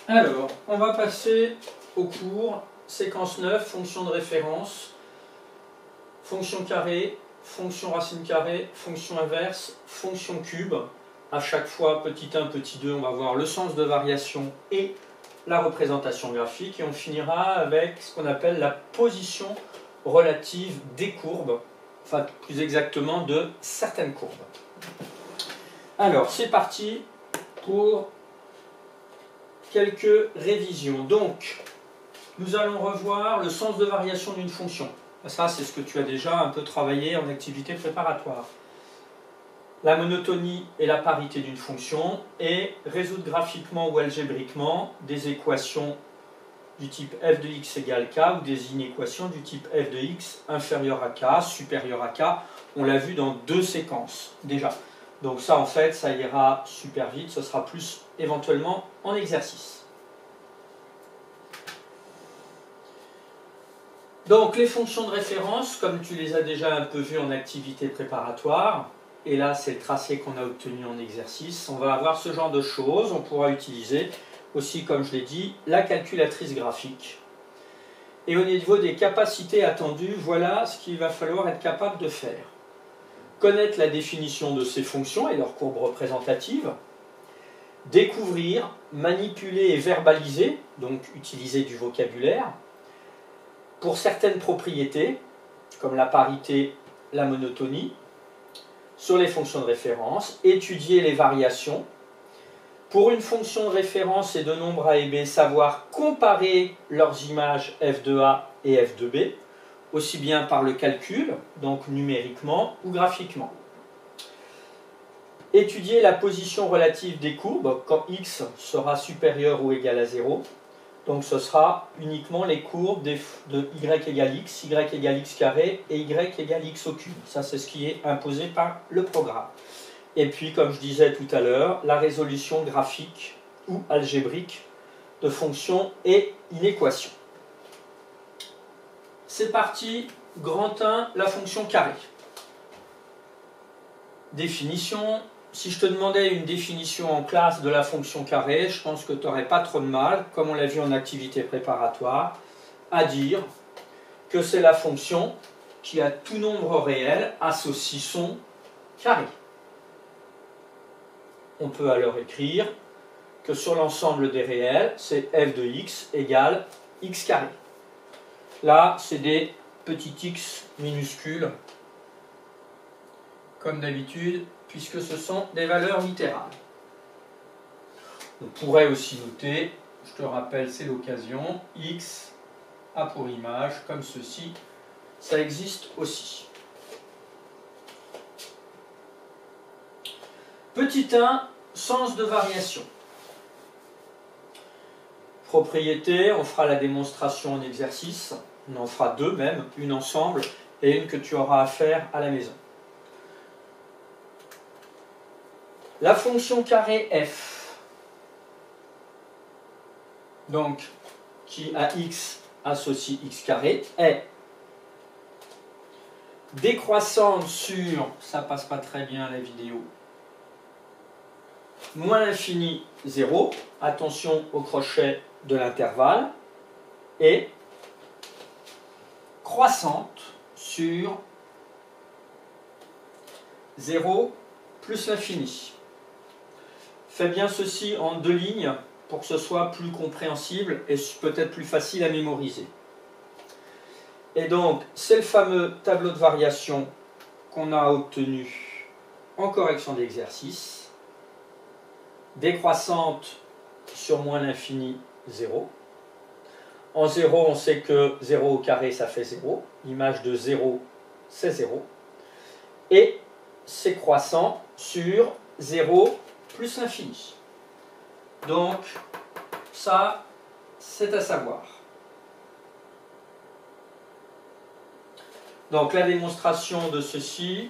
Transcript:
Alors, on va passer au cours, séquence 9, fonction de référence, fonction carrée, fonction racine carrée, fonction inverse, fonction cube. À chaque fois, petit 1, petit 2, on va voir le sens de variation et la représentation graphique. Et on finira avec ce qu'on appelle la position relative des courbes, enfin plus exactement de certaines courbes. Alors, c'est parti pour quelques révisions. Donc, nous allons revoir le sens de variation d'une fonction. Ça, c'est ce que tu as déjà un peu travaillé en activité préparatoire. La monotonie et la parité d'une fonction et résoudre graphiquement ou algébriquement des équations du type f de x égale k ou des inéquations du type f de x inférieur à k, supérieur à k. On l'a vu dans 2 séquences déjà. Donc ça, en fait, ça ira super vite. Ce sera plus éventuellement en exercice. Donc les fonctions de référence, comme tu les as déjà un peu vues en activité préparatoire, et là c'est le tracé qu'on a obtenu en exercice, on va avoir ce genre de choses. On pourra utiliser aussi, comme je l'ai dit, la calculatrice graphique. Et au niveau des capacités attendues, voilà ce qu'il va falloir être capable de faire. Connaître la définition de ces fonctions et leurs courbes représentatives, découvrir, manipuler et verbaliser, donc utiliser du vocabulaire, pour certaines propriétés, comme la parité, la monotonie, sur les fonctions de référence, étudier les variations. Pour une fonction de référence et de nombres a et b, savoir comparer leurs images f de a et f de b, aussi bien par le calcul, donc numériquement, ou graphiquement. Étudier la position relative des courbes quand x sera supérieur ou égal à 0. Donc ce sera uniquement les courbes de y égale x, y égale x carré et y égale x au cube. Ça, c'est ce qui est imposé par le programme. Et puis, comme je disais tout à l'heure, la résolution graphique ou algébrique de fonctions et inéquations. C'est parti, grand 1, la fonction carrée. Définition. Si je te demandais une définition en classe de la fonction carrée, je pense que tu n'aurais pas trop de mal, comme on l'a vu en activité préparatoire, à dire que c'est la fonction qui a tout nombre réel associe son carré. On peut alors écrire que sur l'ensemble des réels, c'est f de x égale x carré. Là, c'est des petits x minuscules, comme d'habitude, puisque ce sont des valeurs littérales. On pourrait aussi noter, je te rappelle, c'est l'occasion, x a pour image, comme ceci, ça existe aussi. Petit 1, sens de variation. Propriété, on fera la démonstration en exercice, on en fera 2 même, une ensemble et une que tu auras à faire à la maison. La fonction carré f, donc qui à x associe x carré, est décroissante sur, ça passe pas très bien à la vidéo, moins l'infini 0, attention au crochet de l'intervalle, et croissante sur 0 plus l'infini. Fais bien ceci en 2 lignes pour que ce soit plus compréhensible et peut-être plus facile à mémoriser. Et donc, c'est le fameux tableau de variation qu'on a obtenu en correction d'exercice. Décroissante sur moins l'infini 0. En 0, on sait que 0 au carré, ça fait 0. L'image de 0, c'est 0. Et c'est croissant sur 0 plus l'infini. Donc, ça, c'est à savoir. Donc, la démonstration de ceci,